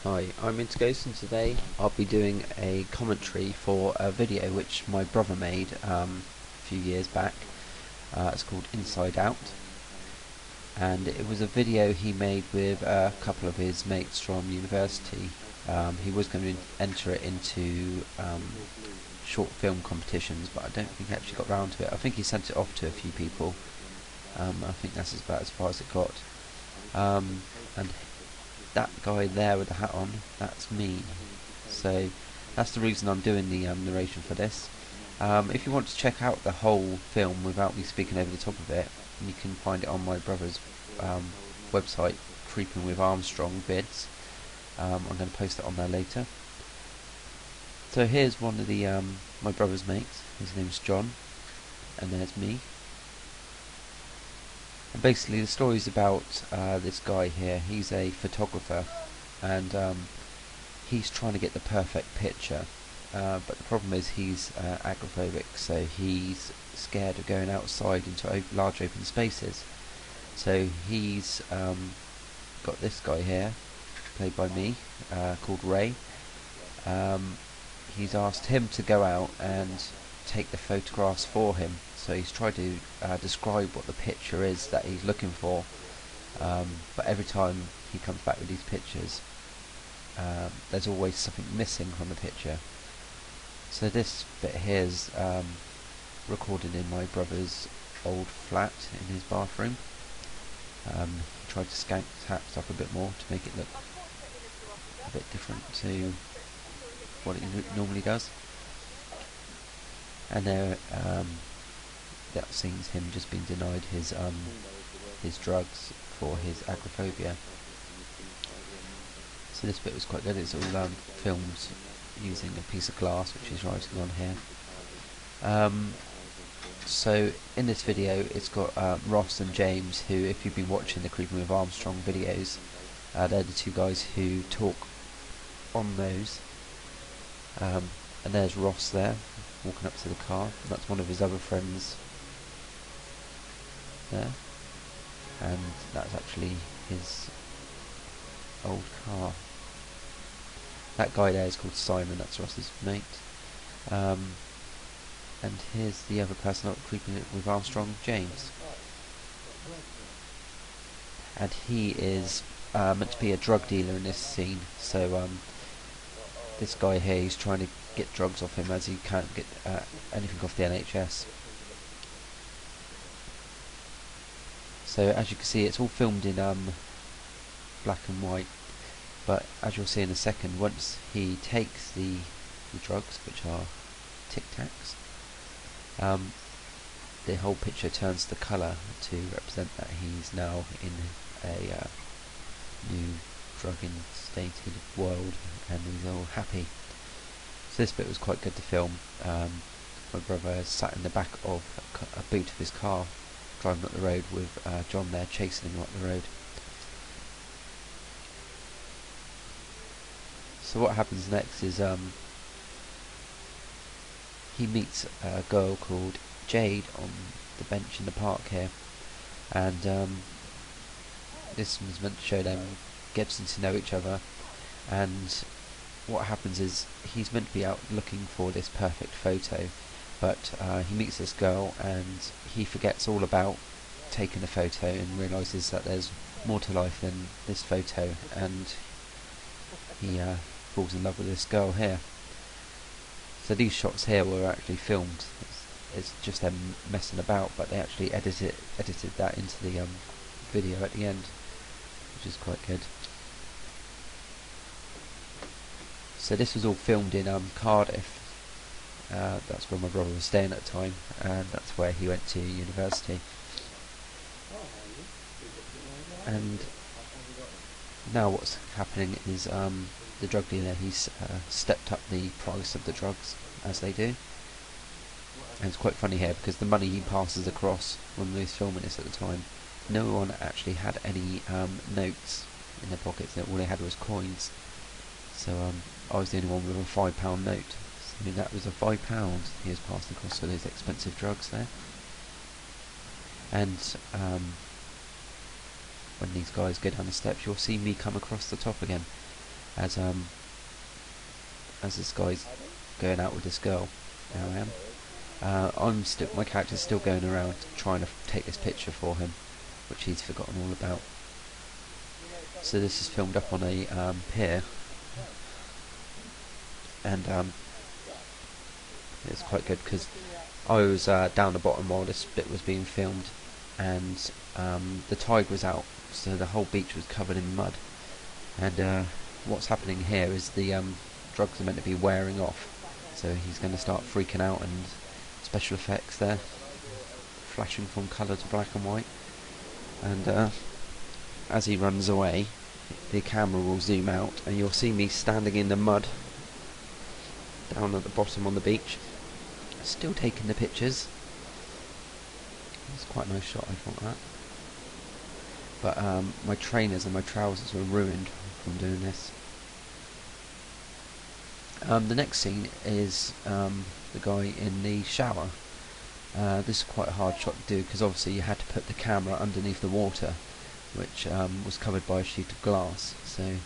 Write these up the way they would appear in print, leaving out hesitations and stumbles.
Hi, I'm interghost, and today I'll be doing a commentary for a video which my brother made a few years back. It's called Inside Out, and it was a video he made with a couple of his mates from university. He was going to enter it into short film competitions, but I don't think he actually got round to it. I think he sent it off to a few people. I think that's about as far as it got. And that guy there with the hat on, that's me. So that's the reason I'm doing the narration for this. If you want to check out the whole film without me speaking over the top of it, you can find it on my brother's website, CREEPING with ARMSTRONG vids. I'm going to post it on there later. So here's one of the my brother's mates. His name's John, and there's me. And basically the story's about this guy here. He's a photographer, and he's trying to get the perfect picture, but the problem is he's agoraphobic, so he's scared of going outside into large open spaces. So he's got this guy here, played by me, called Ray. He's asked him to go out and take the photographs for him. So he's tried to describe what the picture is that he's looking for, but every time he comes back with these pictures, there's always something missing from the picture. So this bit here is recorded in my brother's old flat in his bathroom. He tried to skank the taps up a bit more to make it look a bit different to what it normally does. And there, that scene's him just being denied his drugs for his agoraphobia. So this bit was quite good. It's all filmed using a piece of glass which he's writing on here. So in this video it's got Ross and James, who, if you've been watching the Creeping with Armstrong videos, they're the two guys who talk on those. And there's Ross there, walking up to the car. That's one of his other friends there, and that's actually his old car. That guy there is called Simon, that's Ross's mate. And here's the other person out creeping it with Armstrong, James. And he is meant to be a drug dealer in this scene, so this guy here, he's trying to get drugs off him as he can't get anything off the NHS. So as you can see, it's all filmed in black and white, but as you'll see in a second, once he takes the drugs, which are Tic Tacs, the whole picture turns to colour to represent that he's now in a new drug-instated world, and he's all happy. So this bit was quite good to film. My brother sat in the back of a boot of his car, driving up the road with John there chasing him up the road. So what happens next is he meets a girl called Jade on the bench in the park here, and this was meant to show them getting to know each other. And what happens is he's meant to be out looking for this perfect photo, but he meets this girl and he forgets all about taking a photo and realises that there's more to life than this photo, and he falls in love with this girl here. So these shots here were actually filmed. It's just them messing about, but they actually edited that into the video at the end, which is quite good. So this was all filmed in Cardiff. That's where my brother was staying at the time, and that's where he went to university. And now what's happening is the drug dealer, he's stepped up the price of the drugs, as they do. And it's quite funny here, because the money he passes across when we were filming this at the time, no one actually had any notes in their pockets. All they had was coins. So I was the only one with a £5 note. So, I mean, that was a £5 he was passing across for those expensive drugs there. And when these guys go down the steps, you'll see me come across the top again. as this guy's going out with this girl. There I am. My character's still going around trying to take this picture for him, which he's forgotten all about. So this is filmed up on a pier, and it's quite good because I was down the bottom while this bit was being filmed, and the tide was out, so the whole beach was covered in mud. And what's happening here is the drugs are meant to be wearing off, so he's going to start freaking out, and special effects there, flashing from colour to black and white. And as he runs away, the camera will zoom out, and you'll see me standing in the mud down at the bottom on the beach, still taking the pictures. It's quite a nice shot, I thought that. But my trainers and my trousers were ruined from doing this. The next scene is the guy in the shower. This is quite a hard shot to do because obviously you had to put the camera underneath the water, which was covered by a sheet of glass, so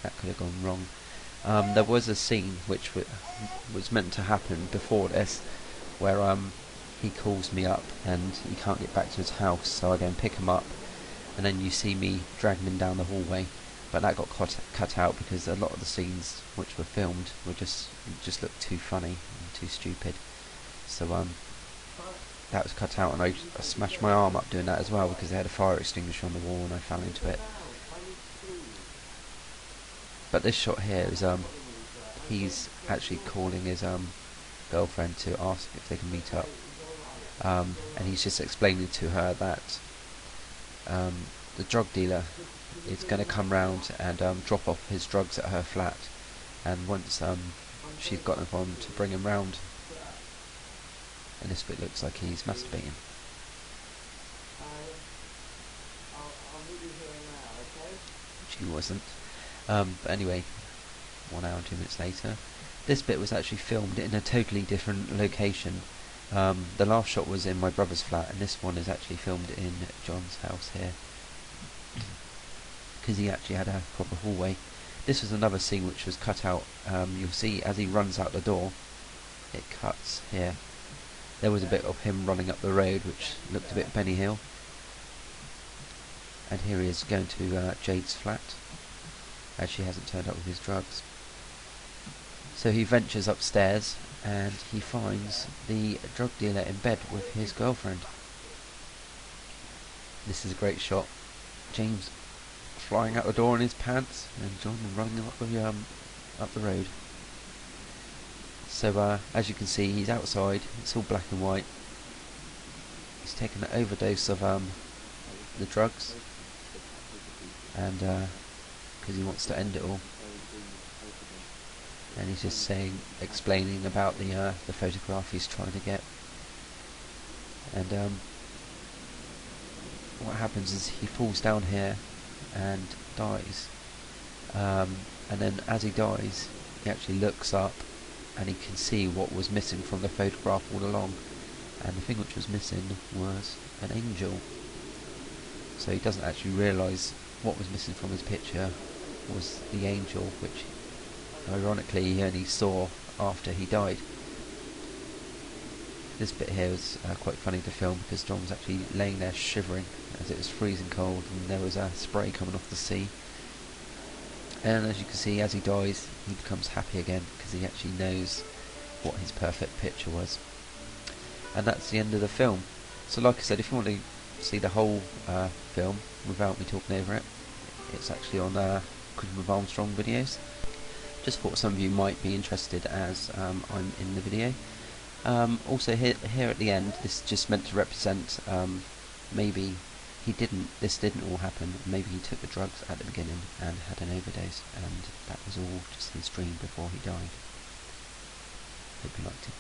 that could have gone wrong. There was a scene which was meant to happen before this, where he calls me up and he can't get back to his house, so I go and pick him up, and then you see me dragging him down the hallway. But that got cut out because a lot of the scenes which were filmed were just looked too funny and too stupid. So that was cut out, and I smashed my arm up doing that as well because they had a fire extinguisher on the wall and I fell into it. But this shot here is he's actually calling his girlfriend to ask if they can meet up, and he's just explaining to her that the drug dealer is going to come round and drop off his drugs at her flat, and once she's got him to bring him round. And this bit looks like he's masturbating. Which he wasn't. But anyway, 1 hour and 2 minutes later, this bit was actually filmed in a totally different location. The last shot was in my brother's flat, and this one is actually filmed in John's house here, because he actually had a proper hallway. This was another scene which was cut out. You'll see as he runs out the door, it cuts here. There was a bit of him running up the road which looked a bit Benny Hill. And here he is going to Jade's flat, as she hasn't turned up with his drugs. So he ventures upstairs and he finds the drug dealer in bed with his girlfriend. This is a great shot. James flying out the door in his pants, and John running up the road. So as you can see, he's outside. It's all black and white. He's taken an overdose of the drugs, and because he wants to end it all. And he's just explaining about the photograph he's trying to get. And what happens is he falls down here and dies. And then as he dies, he actually looks up and he can see what was missing from the photograph all along. And the thing which was missing was an angel. So he doesn't actually realise what was missing from his picture was the angel, which ironically he only saw after he died. This bit here was quite funny to film because John was actually laying there shivering as it was freezing cold, and there was spray coming off the sea. And as you can see, as he dies, he becomes happy again because he actually knows what his perfect picture was. And that's the end of the film. So like I said, if you want to see the whole film without me talking over it, it's actually on CREEPING with Armstrong videos. Just thought some of you might be interested as I'm in the video. Also here at the end, this is just meant to represent maybe this didn't all happen. Maybe he took the drugs at the beginning and had an overdose, and that was all just his dream before he died. Hope you liked it.